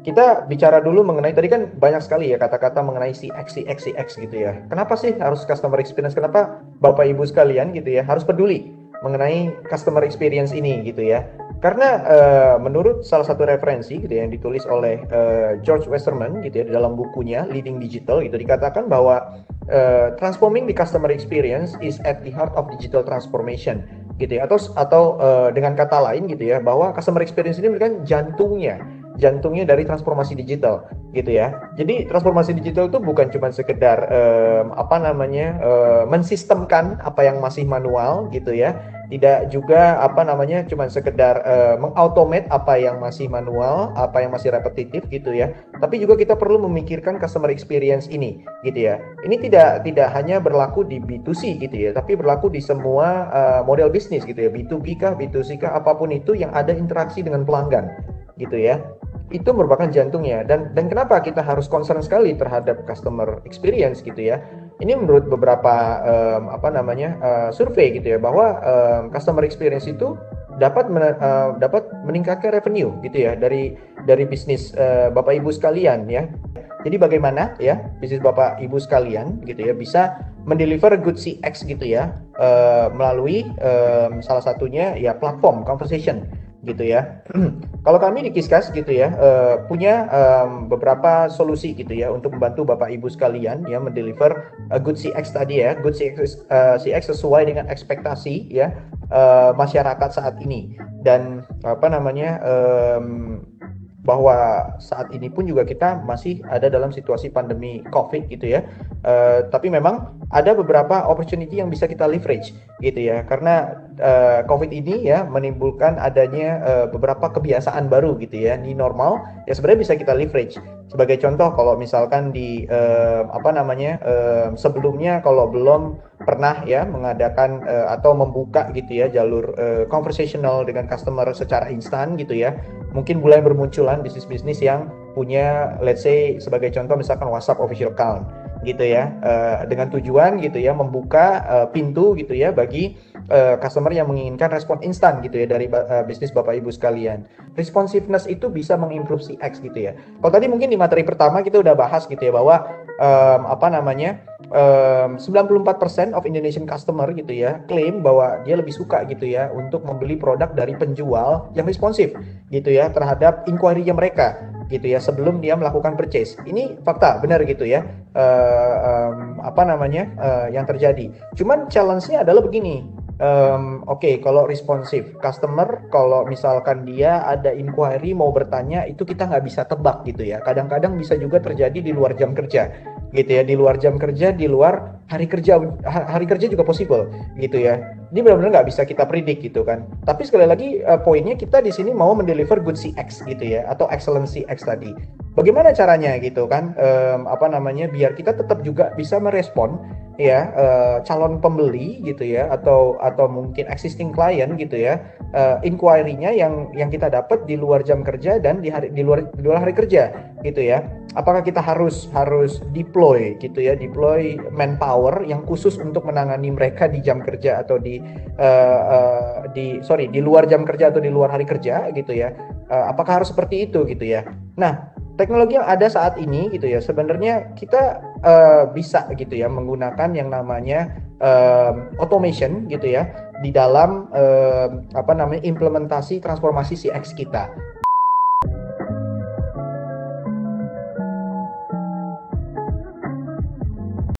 kita bicara dulu mengenai tadi kan banyak sekali ya kata-kata mengenai CX gitu ya. Kenapa sih harus customer experience? Kenapa Bapak Ibu sekalian gitu ya harus peduli mengenai customer experience ini gitu ya? Karena menurut salah satu referensi gitu ya, yang ditulis oleh George Westerman gitu ya dalam bukunya Leading Digital itu dikatakan bahwa transforming the customer experience is at the heart of digital transformation gitu ya, atau dengan kata lain gitu ya, bahwa customer experience ini merupakan jantungnya dari transformasi digital gitu ya. Jadi transformasi digital itu bukan cuma sekedar mensistemkan apa yang masih manual gitu ya. Tidak juga cuma sekedar mengautomate apa yang masih manual, apa yang masih repetitif gitu ya. Tapi juga kita perlu memikirkan customer experience ini gitu ya. Ini tidak hanya berlaku di B2C gitu ya, tapi berlaku di semua model bisnis gitu ya. B2B kah, B2C kah, apapun itu yang ada interaksi dengan pelanggan gitu ya. Itu merupakan jantungnya, dan kenapa kita harus concern sekali terhadap customer experience gitu ya. Ini menurut beberapa survei gitu ya, bahwa customer experience itu dapat meningkatkan revenue gitu ya dari bisnis Bapak Ibu sekalian ya. Jadi bagaimana ya bisnis Bapak Ibu sekalian gitu ya bisa mendeliver good CX gitu ya melalui salah satunya ya platform conversation gitu ya. Kalau kami di Kiskas gitu ya punya beberapa solusi gitu ya untuk membantu Bapak Ibu sekalian ya mendeliver good CX tadi ya, good CX sesuai dengan ekspektasi ya masyarakat saat ini. Dan bahwa saat ini pun juga kita masih ada dalam situasi pandemi COVID gitu ya. Tapi memang ada beberapa opportunity yang bisa kita leverage gitu ya. Karena COVID ini ya menimbulkan adanya beberapa kebiasaan baru gitu ya, new normal ya sebenarnya bisa kita leverage. Sebagai contoh kalau misalkan di sebelumnya kalau belum pernah ya mengadakan atau membuka gitu ya jalur conversational dengan customer secara instan gitu ya. Mungkin mulai bermunculan bisnis-bisnis yang punya, let's say sebagai contoh misalkan WhatsApp official account gitu ya, dengan tujuan gitu ya membuka pintu gitu ya bagi customer yang menginginkan respon instan gitu ya dari bisnis Bapak Ibu sekalian. Responsiveness itu bisa mengimprove CX gitu ya. Kalau tadi mungkin di materi pertama kita udah bahas gitu ya bahwa 94% of Indonesian customer gitu ya klaim bahwa dia lebih suka gitu ya untuk membeli produk dari penjual yang responsif gitu ya terhadap inquiry-nya mereka gitu ya sebelum dia melakukan purchase. Ini fakta benar gitu ya yang terjadi. Cuman challenge-nya adalah begini. Oke, kalau responsif customer, kalau misalkan dia ada inquiry mau bertanya, itu kita nggak bisa tebak gitu ya. Kadang-kadang bisa juga terjadi di luar jam kerja gitu ya, di luar jam kerja, di luar hari kerja juga possible gitu ya. Ini benar-benar nggak bisa kita predik gitu kan. Tapi sekali lagi poinnya kita di sini mau mendeliver good CX gitu ya, atau excellent CX tadi. Bagaimana caranya gitu kan? Biar kita tetap juga bisa merespon ya calon pembeli gitu ya, atau mungkin existing client gitu ya, inquiry-nya yang kita dapat di luar jam kerja dan di luar hari kerja gitu ya. Apakah kita harus deploy gitu ya, deploy manpower yang khusus untuk menangani mereka di jam kerja atau di luar jam kerja atau di luar hari kerja gitu ya. Apakah harus seperti itu gitu ya. Nah, teknologi yang ada saat ini gitu ya, sebenarnya kita bisa gitu ya menggunakan yang namanya automation gitu ya di dalam implementasi transformasi CX kita